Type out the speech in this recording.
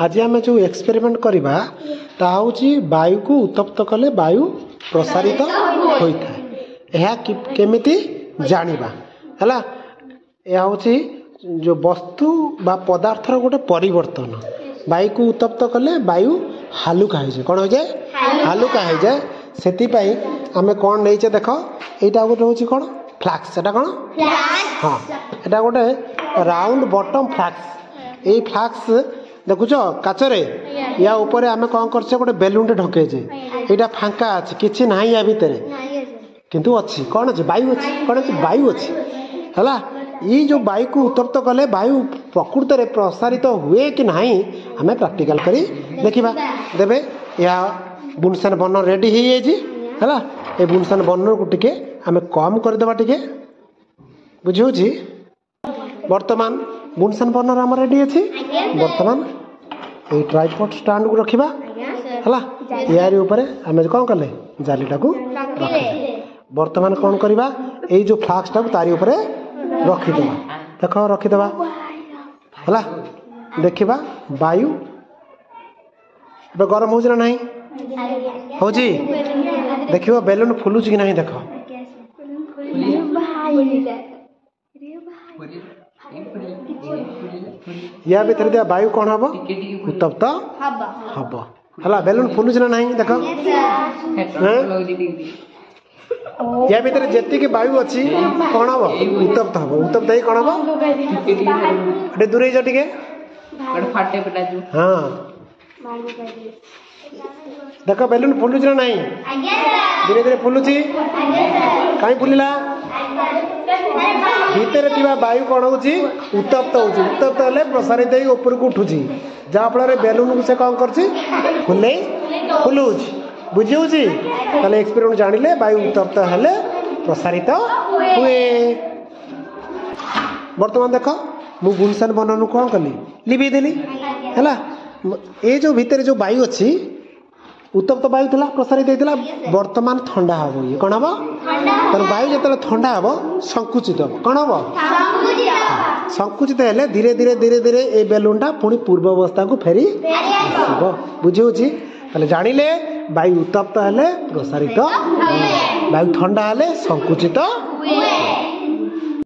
आज आम जो एक्सपेरिमेंट करवा वायु को उत्तप्त कले वायु प्रसारित होता है केमिति जानिबा हला या होची जो वस्तु बा पदार्थर गोटे परिवर्तन वायु को उत्तप्त कले वायु हालुका हो जाए कौन हो जाए हालुका हो जाए से आम कौन नहीं देख यहाँ गोटे हूँ कौन फ्लाक्स एटा कौन हाँ एटा गोटे राउंड बटम फ्लाक्स यही फ्लाक्स देखुच काचरे या ऊपर आम कौन कर गोटे बेलून ढकेचे यहाँ फांका अच्छे किसी ना या भितर किंतु अच्छी कौन अच्छे वायु अच्छी कौन अच्छे वायु अच्छी है ये जो वायु को उत्तप्त कले वायु प्रकृत में प्रसारित हुए कि नहीं आम प्रैक्टिकल करी देखा देवे या बुनसन बर्णर रेडी है ये बुनसन बर्णर को टिके आम कम करदेवा टिके बुझी वर्तमान बुनसन बर्णर आम रेडी अच्छी वर्तमान ये ट्राइपॉड स्टैंड को रखा है यार ऊपर आम कौन कले जालीटा को वर्तमान कौन करवा ये जो फ्लाक्स टाक तारी ऊपर रखीदे देख रखीदे है देखा वायु गरम हो ना हूँ देख बेलून फुलुच कि नहीं देख या भीतर दिया वायु कौन हम उत्तप्त हम है बेलून फुलुच ना नहीं देख या भीतर जी वायु अच्छी कौन हम उत्तप्त हम उत्तप्त ही कौन हम दूर टे हाँ देख बेलून फुलुच ना नहीं धीरे धीरे फुलुची कहीं फुलिला भीतर थी वायु कौन हो उत्तप्त हो उत्तप्त हेले प्रसारित ऊपर को उठुची जहाँफल बेलून को से कौन कर फुलुच बुझी ताले एक्सपेरिमेंट जानिले वायु उत्तप्त हेले प्रसारित हुए वर्तमान देख मु बुनसन बर्णन कौन कली लिभेदेली है ये जो भितर जो वायु अच्छी उत्तप्त वायु थी प्रसारित होता वर्तमान ठंडा हम ये कौन हम तर वायु जो ठंडा हम संकुचित हम कौन हम संकुचित हेले धीरे धीरे धीरे धीरे ये बेलूनटा पुणी पूर्व अवस्था को फेरी बुझी ताले जानिले वायु उत्तप्त हेले प्रसारित वायु ठंडा हेले संकुचित